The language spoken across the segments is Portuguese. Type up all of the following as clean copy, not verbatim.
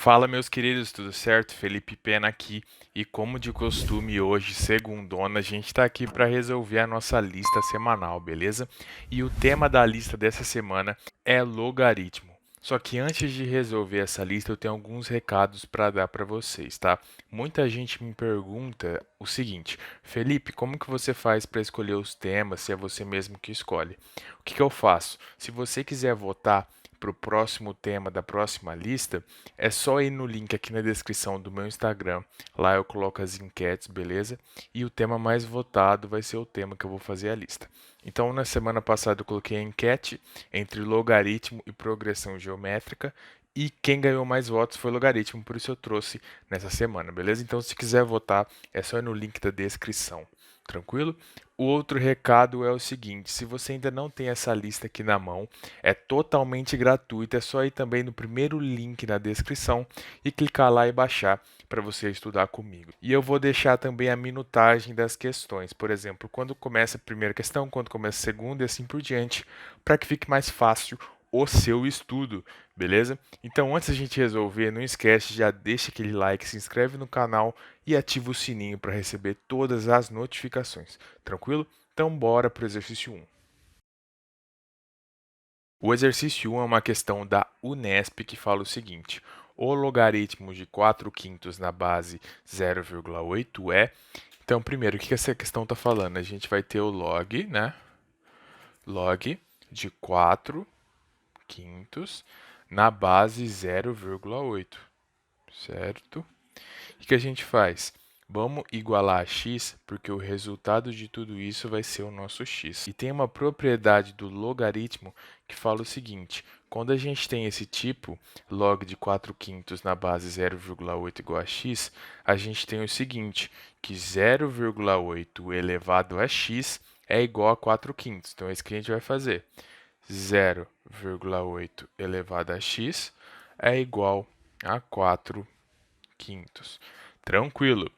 Fala, meus queridos, tudo certo? Felipe Pena aqui. E como de costume, hoje, segundona, a gente está aqui para resolver a nossa lista semanal, beleza? E o tema da lista dessa semana é logaritmo. Só que antes de resolver essa lista, eu tenho alguns recados para dar para vocês, tá? Muita gente me pergunta o seguinte: Felipe, como que você faz para escolher os temas, se é você mesmo que escolhe? O que que eu faço? Se você quiser votar para o próximo tema da próxima lista, é só ir no link aqui na descrição do meu Instagram. Lá eu coloco as enquetes, beleza? E o tema mais votado vai ser o tema que eu vou fazer a lista. Então, na semana passada eu coloquei a enquete entre logaritmo e progressão geométrica. E quem ganhou mais votos foi logaritmo, por isso eu trouxe nessa semana, beleza? Então, se quiser votar, é só ir no link da descrição. Tranquilo? O outro recado é o seguinte: se você ainda não tem essa lista aqui na mão, é totalmente gratuito, é só ir também no primeiro link na descrição e clicar lá e baixar para você estudar comigo. E eu vou deixar também a minutagem das questões, por exemplo, quando começa a primeira questão, quando começa a segunda e assim por diante, para que fique mais fácil o seu estudo, beleza? Então, antes da gente resolver, não esquece, já deixa aquele like, se inscreve no canal e ativa o sininho para receber todas as notificações, tranquilo? Então, bora para o exercício 1. O exercício 1 é uma questão da Unesp que fala o seguinte: o logaritmo de 4 quintos na base 0,8 é. Então, primeiro, o que essa questão está falando? A gente vai ter o log, né? Log de 4 quintos na base 0,8, certo? O que a gente faz? Vamos igualar a x, porque o resultado de tudo isso vai ser o nosso x. E tem uma propriedade do logaritmo que fala o seguinte: quando a gente tem esse tipo, log de 4 quintos na base 0,8 igual a x, a gente tem o seguinte, que 0,8 elevado a x é igual a 4 quintos. Então, é isso que a gente vai fazer. 0,8 elevado a x é igual a 4 quintos. Tranquilo.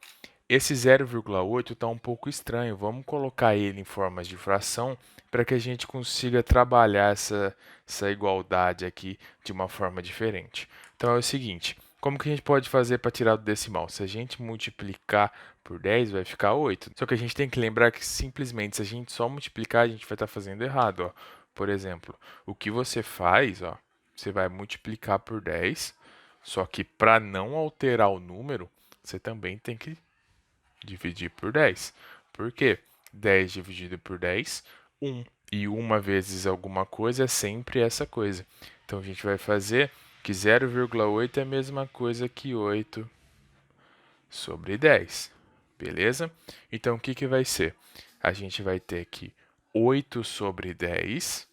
Esse 0,8 está um pouco estranho. Vamos colocar ele em formas de fração para que a gente consiga trabalhar essa igualdade aqui de uma forma diferente. Então é o seguinte: como que a gente pode fazer para tirar do decimal? Se a gente multiplicar por 10, vai ficar 8. Só que a gente tem que lembrar que simplesmente se a gente só multiplicar, a gente vai estar fazendo errado. Ó. Por exemplo, o que você faz, ó, você vai multiplicar por 10, só que para não alterar o número, você também tem que dividir por 10. Por quê? 10 dividido por 10, 1. E 1 vezes alguma coisa é sempre essa coisa. Então, a gente vai fazer que 0,8 é a mesma coisa que 8 sobre 10. Beleza? Então, o que, que vai ser? A gente vai ter que 8 sobre 10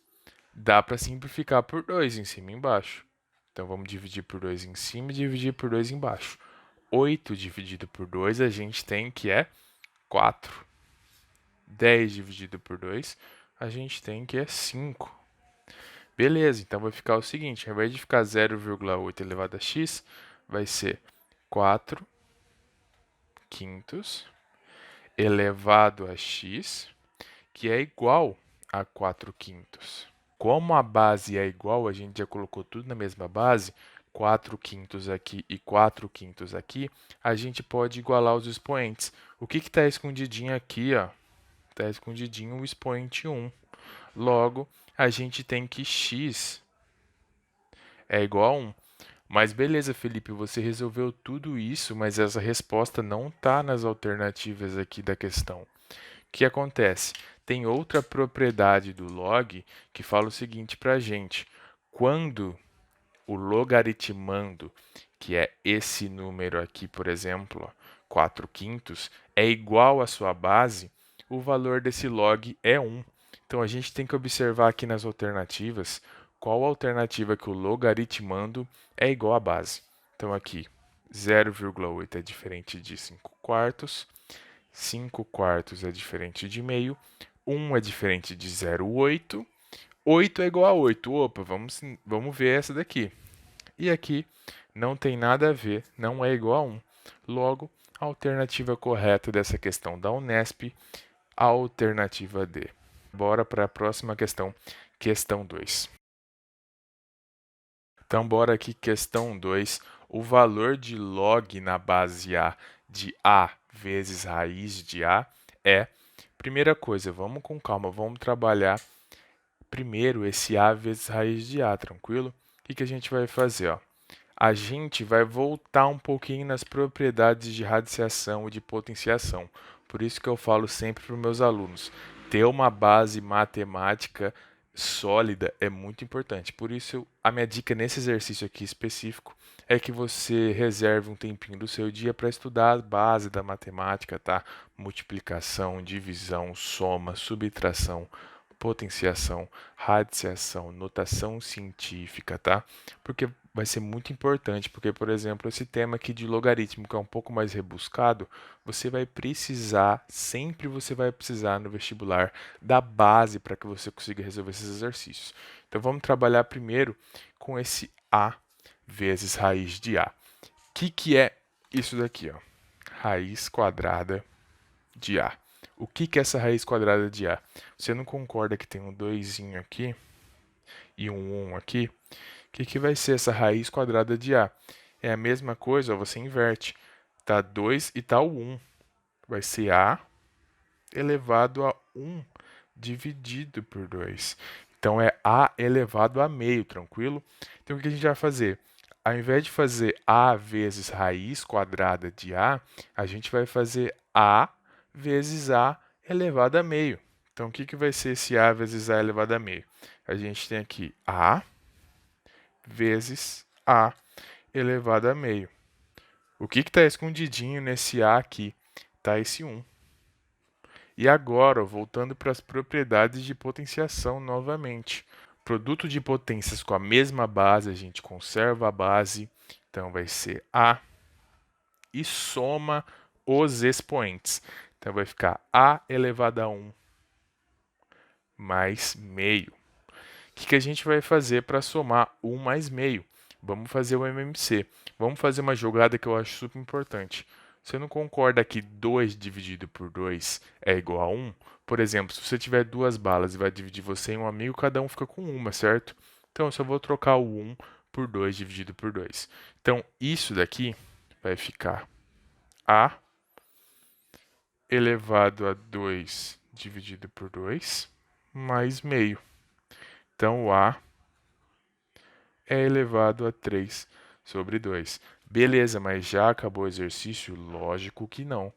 dá para simplificar por 2 em cima e embaixo. Então, vamos dividir por 2 em cima e dividir por 2 embaixo. 8 dividido por 2 a gente tem que é 4. 10 dividido por 2 a gente tem que é 5. Beleza, então vai ficar o seguinte: ao invés de ficar 0,8 elevado a x, vai ser 4 quintos elevado a x, que é igual a 4 quintos. Como a base é igual, a gente já colocou tudo na mesma base, 4 quintos aqui e 4 quintos aqui, a gente pode igualar os expoentes. O que está escondidinho aqui? Está escondidinho o expoente 1. Logo, a gente tem que x é igual a 1. Mas beleza, Felipe, você resolveu tudo isso, mas essa resposta não está nas alternativas aqui da questão. O que acontece? Tem outra propriedade do log que fala o seguinte para a gente: quando o logaritmando, que é esse número aqui, por exemplo, ó, 4 quintos, é igual à sua base, o valor desse log é 1. Então, a gente tem que observar aqui nas alternativas qual alternativa que o logaritmando é igual à base. Então, aqui, 0,8 é diferente de 5 quartos, 5 quartos é diferente de meio, 1 é diferente de 0,8, 8 é igual a 8. Opa, vamos ver essa daqui. E aqui não tem nada a ver, não é igual a 1. Logo, a alternativa correta dessa questão da Unesp, a alternativa D. Bora para a próxima questão, questão 2. Então, bora aqui, questão 2. O valor de log na base A de A vezes raiz de A é... Primeira coisa, vamos com calma, vamos trabalhar primeiro esse A vezes raiz de A, tranquilo? O que a gente vai fazer, ó? A gente vai voltar um pouquinho nas propriedades de radiciação e de potenciação. Por isso que eu falo sempre para os meus alunos, ter uma base matemática sólida é muito importante. Por isso, a minha dica nesse exercício aqui específico é que você reserve um tempinho do seu dia para estudar a base da matemática, tá? Multiplicação, divisão, soma, subtração, potenciação, radiciação, notação científica, tá? Porque vai ser muito importante, porque, por exemplo, esse tema aqui de logaritmo, que é um pouco mais rebuscado, você vai precisar, sempre você vai precisar no vestibular, da base para que você consiga resolver esses exercícios. Então, vamos trabalhar primeiro com esse A vezes raiz de A. O que é isso daqui, ó? Raiz quadrada de A. O que é essa raiz quadrada de A? Você não concorda que tem um 2 aqui e um 1 aqui? O que vai ser essa raiz quadrada de A? É a mesma coisa, ó, você inverte. Tá 2 e tá o 1. Vai ser A elevado a 1 dividido por 2. Então, é A elevado a meio, tranquilo? Então, o que a gente vai fazer? Ao invés de fazer A vezes raiz quadrada de A, a gente vai fazer A vezes A elevado a meio. Então, o que vai ser esse A vezes A elevado a meio? A gente tem aqui A vezes A elevado a meio. O que está escondidinho nesse A aqui? Está esse 1. E agora, voltando para as propriedades de potenciação novamente. Produto de potências com a mesma base, a gente conserva a base. Então, vai ser A e soma os expoentes. Então, vai ficar A elevado a 1 mais meio. O que a gente vai fazer para somar 1 mais meio? Vamos fazer o MMC. Vamos fazer uma jogada que eu acho super importante. Você não concorda que 2 dividido por 2 é igual a 1? Por exemplo, se você tiver duas balas e vai dividir você e um amigo, cada um fica com uma, certo? Então, eu só vou trocar o 1 por 2 dividido por 2. Então, isso daqui vai ficar A elevado a 2 dividido por 2 mais meio. Então, o A é elevado a 3 sobre 2. Beleza, mas já acabou o exercício? Lógico que não.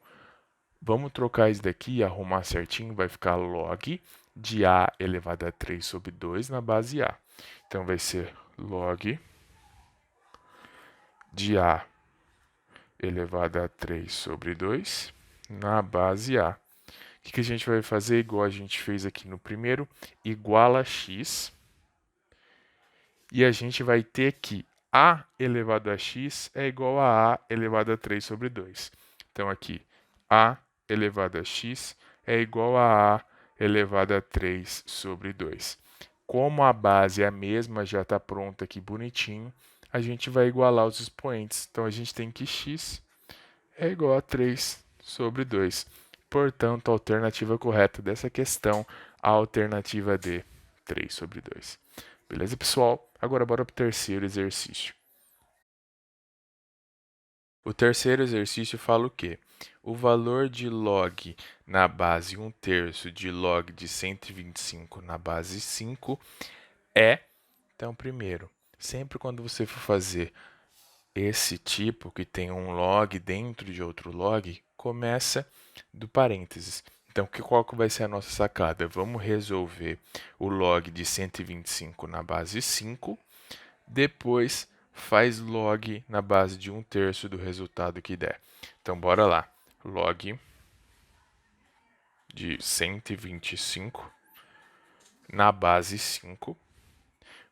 Vamos trocar isso daqui e arrumar certinho, vai ficar log de A elevado a 3 sobre 2 na base A. Então, vai ser log de A elevado a 3 sobre 2 na base A. O que a gente vai fazer? Igual a gente fez aqui no primeiro, igual a x. E a gente vai ter que A elevado a x é igual a A elevado a 3 sobre 2. Então, aqui, A elevado a x é igual a A elevado a 3 sobre 2. Como a base é a mesma, já está pronta aqui bonitinho, a gente vai igualar os expoentes. Então, a gente tem que x é igual a 3 sobre 2. Portanto, a alternativa correta dessa questão, a alternativa D, 3 sobre 2. Beleza, pessoal? Agora, bora para o terceiro exercício. O terceiro exercício fala o quê? O valor de log na base 1/3 de log de 125 na base 5 é... Então, primeiro, sempre quando você for fazer esse tipo que tem um log dentro de outro log, começa do parênteses. Então, qual que vai ser a nossa sacada? Vamos resolver o log de 125 na base 5, depois faz log na base de 1/3 do resultado que der. Então, bora lá. Log de 125 na base 5.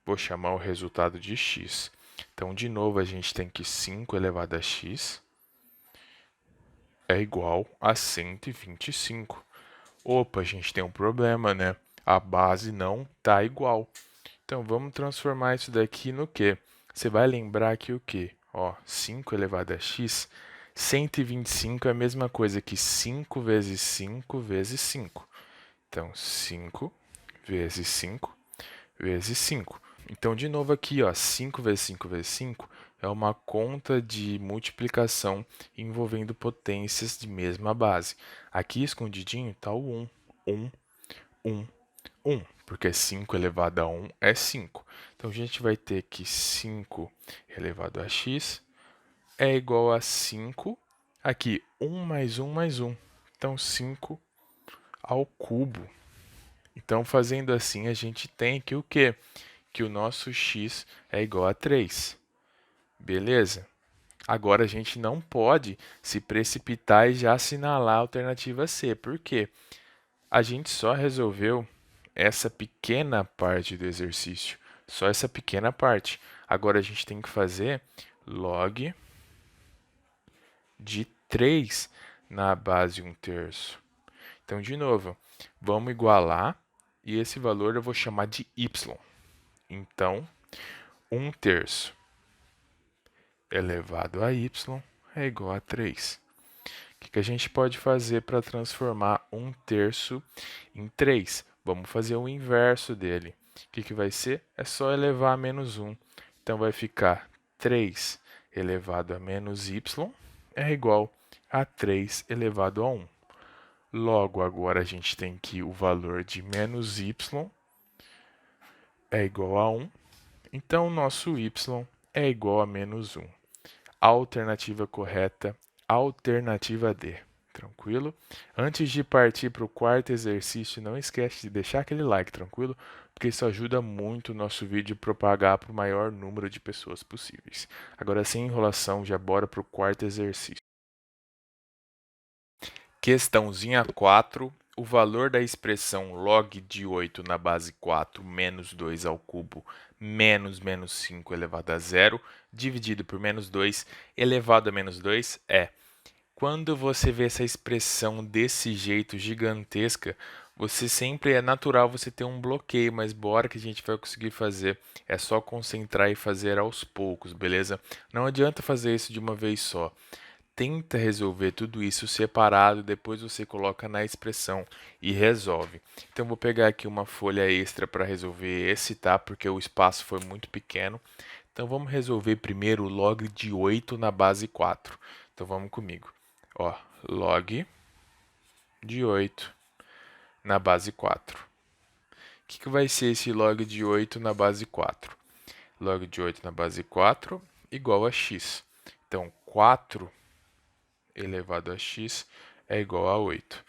Vou chamar o resultado de x. Então, de novo, a gente tem que 5 elevado a x é igual a 125. Opa, a gente tem um problema, né? A base não está igual. Então, vamos transformar isso daqui no quê? Você vai lembrar que o quê? Ó, 5 elevado a x, 125 é a mesma coisa que 5 vezes 5 vezes 5. Então, 5 vezes 5 vezes 5. Então, de novo aqui, ó, 5 vezes 5 vezes 5, é uma conta de multiplicação envolvendo potências de mesma base. Aqui escondidinho está o 1. 1, 1, 1, porque 5 elevado a 1 é 5. Então, a gente vai ter que 5 elevado a x é igual a 5. Aqui, 1 mais 1 mais 1. Então, 5 ao cubo. Então, fazendo assim, a gente tem que o quê? Que o nosso x é igual a 3. Beleza? Agora, a gente não pode se precipitar e já assinalar a alternativa C. Por quê? A gente só resolveu essa pequena parte do exercício. Só essa pequena parte. Agora, a gente tem que fazer log de 3 na base 1/3. Então, de novo, vamos igualar e esse valor eu vou chamar de y. Então, 1/3 elevado a y é igual a 3. O que a gente pode fazer para transformar 1/3 em 3? Vamos fazer o inverso dele. O que vai ser? É só elevar a menos 1. Então, vai ficar 3 elevado a menos y é igual a 3 elevado a 1. Logo, agora a gente tem que o valor de menos y é igual a 1. Então, o nosso y é igual a menos 1. Alternativa correta, alternativa D. Tranquilo? Antes de partir para o quarto exercício, não esquece de deixar aquele like, tranquilo? Porque isso ajuda muito o nosso vídeo a propagar para o maior número de pessoas possíveis. Agora, sem enrolação, já bora para o quarto exercício. Questãozinha 4. O valor da expressão log de 8 na base 4 menos 2 ao cubo menos 5 elevado a 0 dividido por menos 2 elevado a menos 2 é. Quando você vê essa expressão desse jeito gigantesca, você sempre é natural você ter um bloqueio, mas bora que a gente vai conseguir fazer. É só concentrar e fazer aos poucos, beleza? Não adianta fazer isso de uma vez só. Tenta resolver tudo isso separado, depois você coloca na expressão e resolve. Então, vou pegar aqui uma folha extra para resolver esse, tá? Porque o espaço foi muito pequeno. Então, vamos resolver primeiro o log de 8 na base 4. Então, vamos comigo. Ó, log de 8 na base 4. O que vai ser esse log de 8 na base 4? Log de 8 na base 4 igual a x. Então, 4 elevado a x é igual a 8.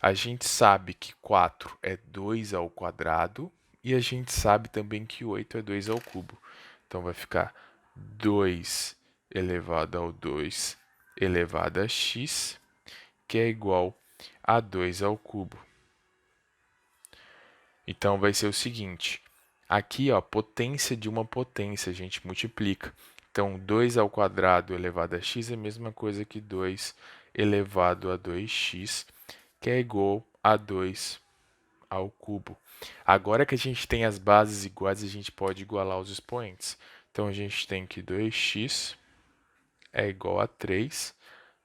A gente sabe que 4 é 2 ao quadrado e a gente sabe também que 8 é 2 ao cubo. Então, vai ficar 2 elevado ao 2 elevado a x, que é igual a 2 ao cubo. Então, vai ser o seguinte. Aqui, ó, potência de uma potência, a gente multiplica. Então, 2 ao quadrado elevado a x é a mesma coisa que 2 elevado a 2x, que é igual a 2 ao cubo. Agora que a gente tem as bases iguais, a gente pode igualar os expoentes. Então, a gente tem que 2x é igual a 3,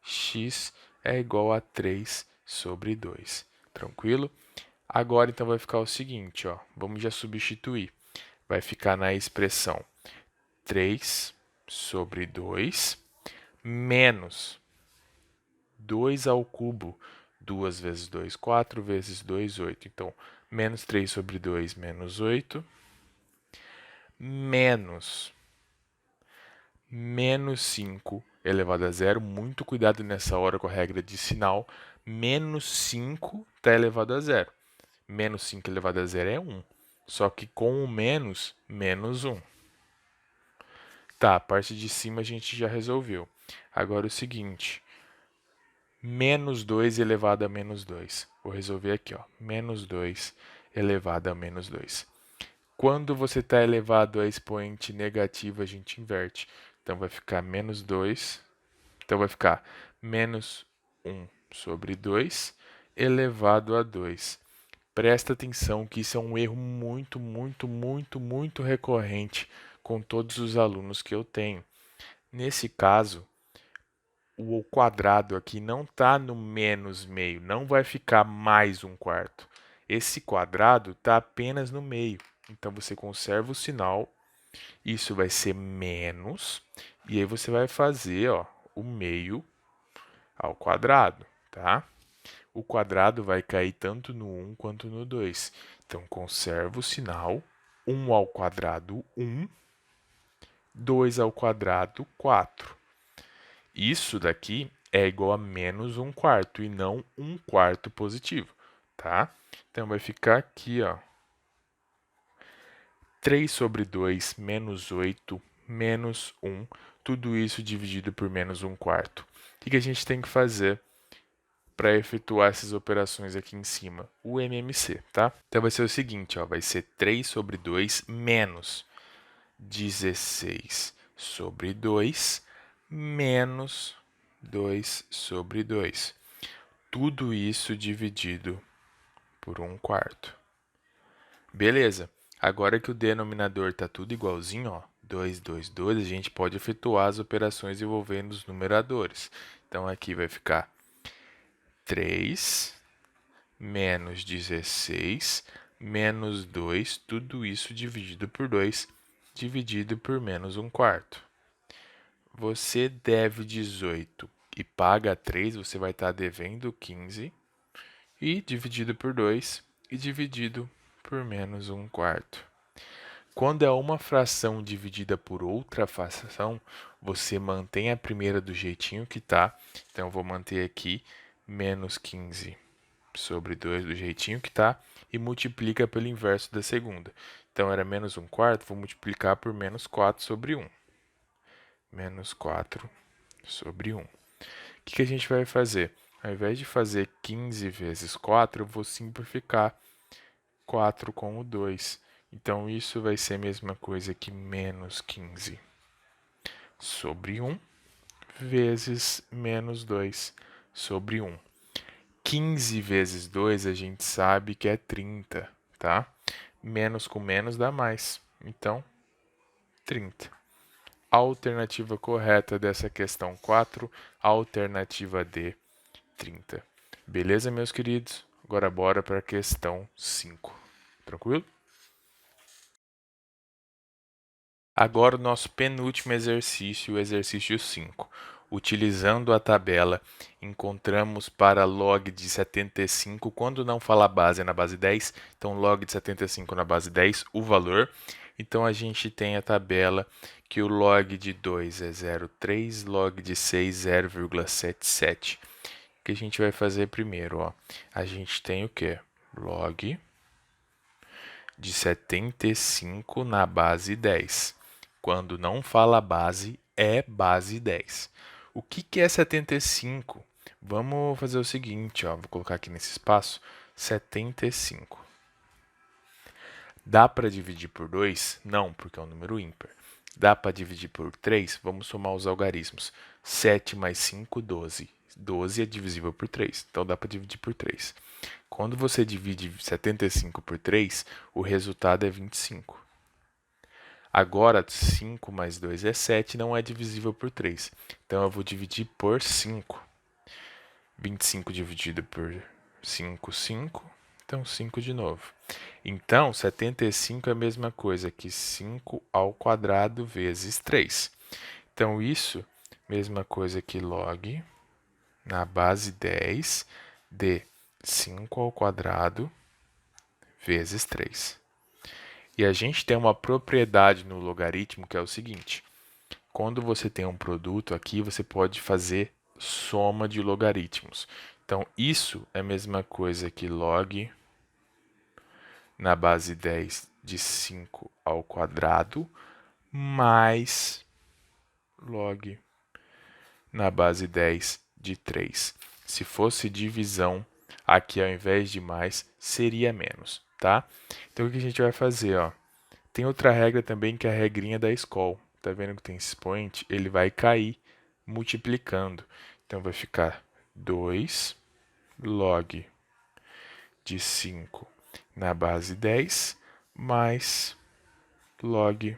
x é igual a 3 sobre 2. Tranquilo? Agora, então, vai ficar o seguinte, ó, vamos já substituir. Vai ficar na expressão 3 sobre 2 menos 2 ao cubo. 2 vezes 2, 4 vezes 2, 8. Então, menos 3 sobre 2, menos 8. Menos 5 elevado a 0. Muito cuidado nessa hora com a regra de sinal. Menos 5 está elevado a 0. Menos 5 elevado a 0 é 1. Só que com o menos, menos 1. Tá, a parte de cima a gente já resolveu. Agora o seguinte, menos 2 elevado a menos 2. Vou resolver aqui, ó, menos 2 elevado a menos 2. Quando você está elevado a expoente negativo, a gente inverte. Então, vai ficar menos 2. Então, vai ficar menos 1 sobre 2 elevado a 2. Presta atenção que isso é um erro muito recorrente com todos os alunos que eu tenho. Nesse caso, o quadrado aqui não está no menos meio, não vai ficar mais 1/4. Esse quadrado está apenas no meio. Então, você conserva o sinal Isso vai ser menos, e aí você vai fazer, ó, o meio ao quadrado, tá? O quadrado vai cair tanto no 1 quanto no 2. Então, conserva o sinal. 1 ao quadrado, 1. 2 ao quadrado, 4. Isso daqui é igual a menos 1 quarto e não 1 quarto positivo, tá? Então, vai ficar aqui, ó. 3 sobre 2 menos 8 menos 1. Tudo isso dividido por menos 1 quarto. O que a gente tem que fazer para efetuar essas operações aqui em cima? O MMC, tá? Então, vai ser o seguinte, ó. Vai ser 3 sobre 2 menos 16 sobre 2 menos 2 sobre 2. Tudo isso dividido por 1 quarto. Beleza. Agora que o denominador está tudo igualzinho, ó, 2, 2, 2, a gente pode efetuar as operações envolvendo os numeradores. Então, aqui vai ficar 3 menos 16 menos 2, tudo isso dividido por 2, dividido por menos 1 quarto. Você deve 18 e paga 3, você vai estar devendo 15, e dividido por 2 e dividido por menos 1 quarto. Quando é uma fração dividida por outra fração, você mantém a primeira do jeitinho que está. Então, eu vou manter aqui menos 15 sobre 2 do jeitinho que está e multiplica pelo inverso da segunda. Então, era menos 1 quarto, vou multiplicar por menos 4 sobre 1. Menos 4 sobre 1. O que a gente vai fazer? Ao invés de fazer 15 vezes 4, eu vou simplificar 4 com o 2. Então, isso vai ser a mesma coisa que menos 15 sobre 1 vezes menos 2 sobre 1. 15 vezes 2 a gente sabe que é 30, tá? Menos com menos dá mais. Então, 30. A alternativa correta dessa questão 4, alternativa D, 30. Beleza, meus queridos? Agora bora para a questão 5. Tranquilo? Agora o nosso penúltimo exercício, o exercício 5. Utilizando a tabela, encontramos para log de 75, quando não fala base é na base 10, então log de 75 na base 10, o valor. Então, a gente tem a tabela que o log de 2 é 0,3, log de 6 é 0,77. O que a gente vai fazer primeiro? Ó? A gente tem o quê? Log de 75 na base 10. Quando não fala base, é base 10. O que é 75? Vamos fazer o seguinte, ó, vou colocar aqui nesse espaço, 75. Dá para dividir por 2? Não, porque é um número ímpar. Dá para dividir por 3? Vamos somar os algarismos. 7 mais 5, 12. 12 é divisível por 3, então dá para dividir por 3. Quando você divide 75 por 3, o resultado é 25. Agora, 5 mais 2 é 7, não é divisível por 3. Então, eu vou dividir por 5. 25 dividido por 5, 5. Então, 5 de novo. Então, 75 é a mesma coisa que 5 ao quadrado vezes 3. Então, isso, mesma coisa que log na base 10 de 5 ao quadrado vezes 3. E a gente tem uma propriedade no logaritmo que é o seguinte: quando você tem um produto aqui, você pode fazer soma de logaritmos. Então, isso é a mesma coisa que log na base 10 de 5 ao quadrado mais log na base 10 de 3. Se fosse divisão, aqui ao invés de mais, seria menos, tá? Então, o que a gente vai fazer, ó? Tem outra regra também que é a regrinha da escola. Tá vendo que tem esse expoente? Ele vai cair multiplicando. Então, vai ficar 2 log de 5 na base 10 mais log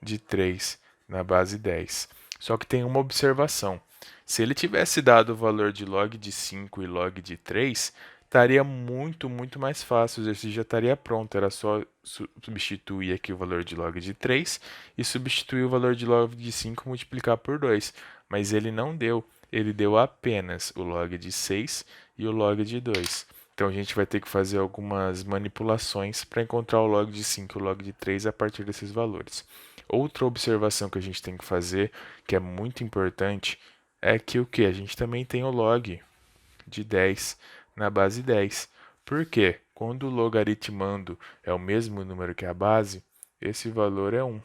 de 3 na base 10. Só que tem uma observação. Se ele tivesse dado o valor de log de 5 e log de 3, estaria muito mais fácil, o exercício já estaria pronto, era só substituir aqui o valor de log de 3 e substituir o valor de log de 5 e multiplicar por 2, mas ele não deu, ele deu apenas o log de 6 e o log de 2. Então a gente vai ter que fazer algumas manipulações para encontrar o log de 5 e o log de 3 a partir desses valores. Outra observação que a gente tem que fazer, que é muito importante, é que o que? A gente também tem o log de 10 na base 10. Por quê? Quando o logaritmando é o mesmo número que a base, esse valor é 1.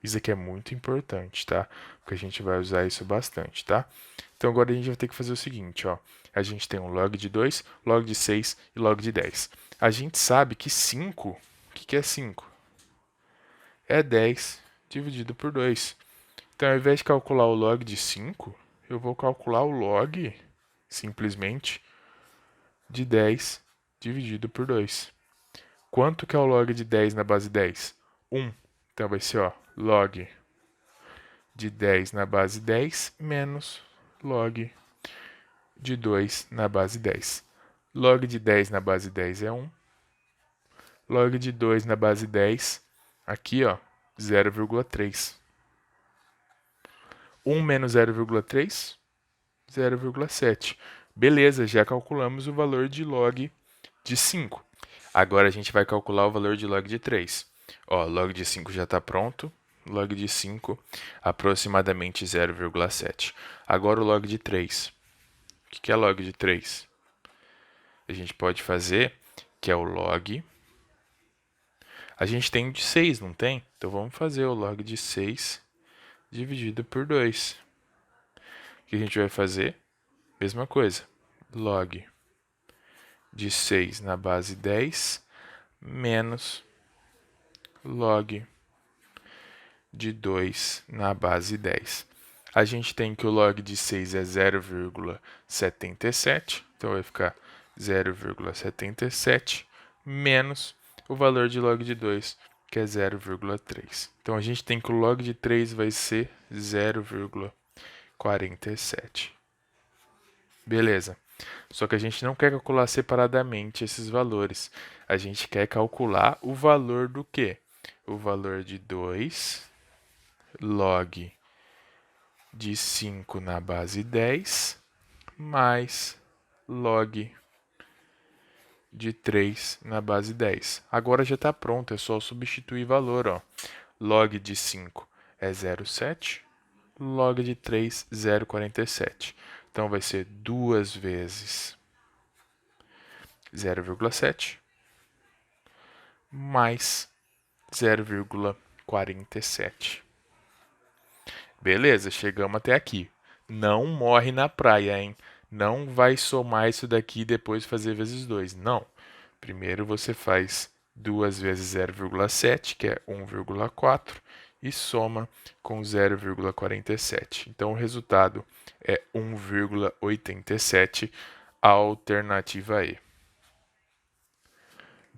Isso aqui é muito importante, tá? Porque a gente vai usar isso bastante, tá? Então agora a gente vai ter que fazer o seguinte, ó. A gente tem um log de 2, log de 6 e log de 10. A gente sabe que 5, o que é 5? É 10 dividido por 2. Então, ao invés de calcular o log de 5, eu vou calcular o log, simplesmente, de 10 dividido por 2. Quanto que é o log de 10 na base 10? 1. Então, vai ser, ó, log de 10 na base 10 menos log de 2 na base 10. Log de 10 na base 10 é 1. Log de 2 na base 10, aqui, ó, 0,3. 1 menos 0,3, 0,7. Beleza, já calculamos o valor de log de 5. Agora a gente vai calcular o valor de log de 3. Ó, log de 5 já está pronto. Log de 5, aproximadamente 0,7. Agora o log de 3. O que é log de 3? A gente pode fazer que é o log. A gente tem o de 6, não tem? Então vamos fazer o log de 6 dividido por 2. O que a gente vai fazer? Mesma coisa. Log de 6 na base 10 menos log de 2 na base 10. A gente tem que o log de 6 é 0,77, então vai ficar 0,77 menos o valor de log de 2, que é 0,3. Então a gente tem que o log de 3 vai ser 0,47. Beleza. Só que a gente não quer calcular separadamente esses valores. A gente quer calcular o valor do quê? O valor de 2 log de 5 na base 10 mais log de 3 na base 10. Agora já está pronto, é só substituir valor. Ó. Log de 5 é 0,7, log de 3, 0,47. Então, vai ser 2 vezes 0,7 mais 0,47. Beleza, chegamos até aqui. Não morre na praia, hein? Não vai somar isso daqui e depois fazer vezes 2. Não. Primeiro você faz 2 vezes 0,7, que é 1,4, e soma com 0,47. Então, o resultado é 1,87, a alternativa E.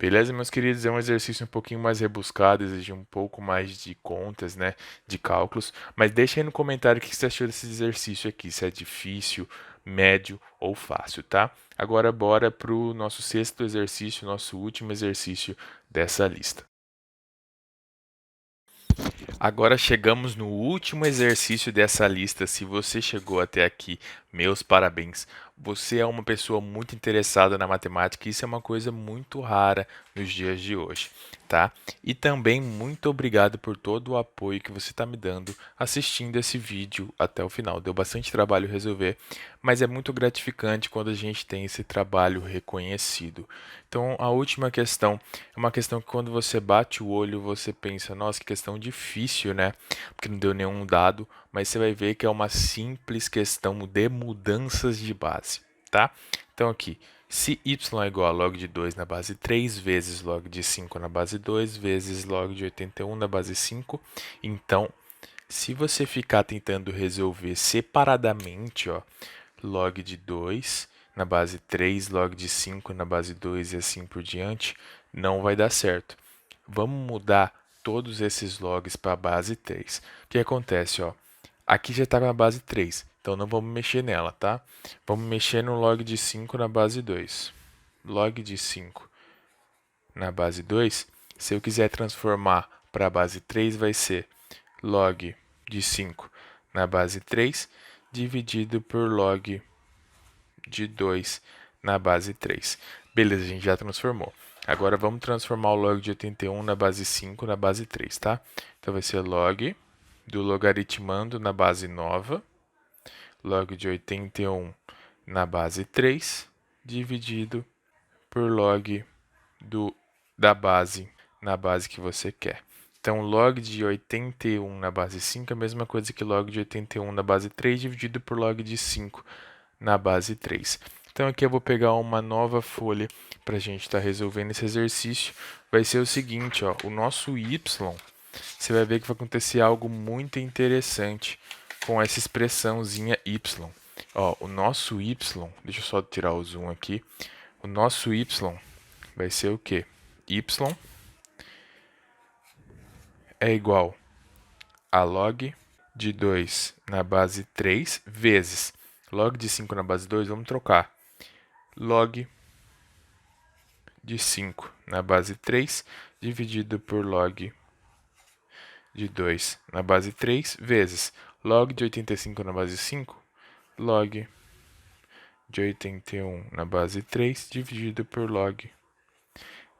Beleza, meus queridos? É um exercício um pouquinho mais rebuscado, exige um pouco mais de contas, né, de cálculos. Mas deixa aí no comentário o que você achou desse exercício aqui, se é difícil, médio ou fácil, tá? Agora bora para o nosso sexto exercício, nosso último exercício dessa lista. Agora chegamos no último exercício dessa lista. Se você chegou até aqui, meus parabéns. Você é uma pessoa muito interessada na matemática e isso é uma coisa muito rara nos dias de hoje, tá? E também muito obrigado por todo o apoio que você está me dando assistindo esse vídeo até o final. Deu bastante trabalho resolver, mas é muito gratificante quando a gente tem esse trabalho reconhecido. Então, a última questão é uma questão que quando você bate o olho, você pensa, nossa, que questão difícil, né? Porque não deu nenhum dado, mas você vai ver que é uma simples questão de mudanças de base, tá? Então, aqui, se y é igual a log de 2 na base 3 vezes log de 5 na base 2 vezes log de 81 na base 5, então, se você ficar tentando resolver separadamente, ó, log de 2 na base 3, log de 5 na base 2 e assim por diante, não vai dar certo. Vamos mudar todos esses logs para a base 3. O que acontece? Ó? Aqui já está na base 3, então não vamos mexer nela, tá? Vamos mexer no log de 5 na base 2. Log de 5 na base 2, se eu quiser transformar para a base 3, vai ser log de 5 na base 3 dividido por log de 2 na base 3. Beleza, a gente já transformou. Agora vamos transformar o log de 81 na base 5 na base 3, tá? Então vai ser log do logaritmando na base nova, log de 81 na base 3, dividido por log da base na base que você quer. Então, log de 81 na base 5 é a mesma coisa que log de 81 na base 3 dividido por log de 5 na base 3. Então, aqui eu vou pegar uma nova folha para a gente estar resolvendo esse exercício. Vai ser o seguinte, ó, o nosso y, você vai ver que vai acontecer algo muito interessante com essa expressãozinha y. Ó, o nosso y, deixa eu só tirar o zoom aqui, o nosso y vai ser o quê? Y é igual a log de 2 na base 3 vezes log de 5 na base 2, vamos trocar. Log de 5 na base 3 dividido por log de 2 na base 3 vezes log de 85 na base 5, log de 81 na base 3 dividido por log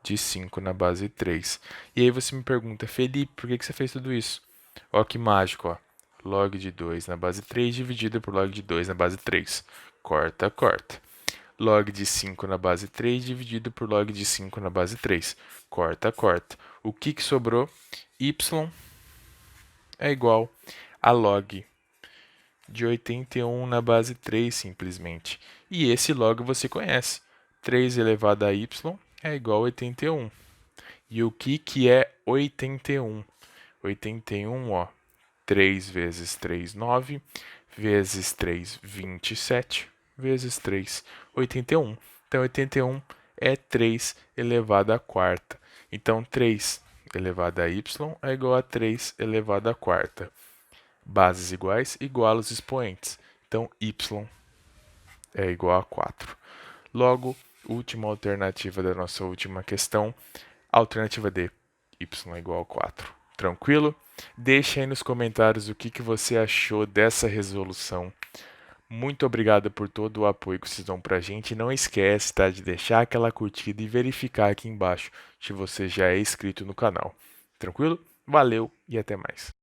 de 5 na base 3. E aí você me pergunta, Felipe, por que você fez tudo isso? Ó que mágico, ó. Log de 2 na base 3 dividido por log de 2 na base 3. Corta, corta. Log de 5 na base 3 dividido por log de 5 na base 3. Corta, corta. O que sobrou? Y é igual a log de 81 na base 3, simplesmente. E esse log você conhece. 3 elevado a y é igual a 81. E o que é 81? 81, ó, 3 vezes 3, 9, vezes 3, 27, vezes 3, 81. Então, 81 é 3 elevado à quarta. Então, 3 elevado a y é igual a 3 elevado à quarta. Bases iguais, igual os expoentes. Então, y é igual a 4. Logo, última alternativa da nossa última questão, alternativa D, y é igual a 4. Tranquilo? Deixe aí nos comentários o que você achou dessa resolução. Muito obrigado por todo o apoio que vocês dão para a gente. Não esquece, tá, de deixar aquela curtida e verificar aqui embaixo se você já é inscrito no canal. Tranquilo? Valeu e até mais.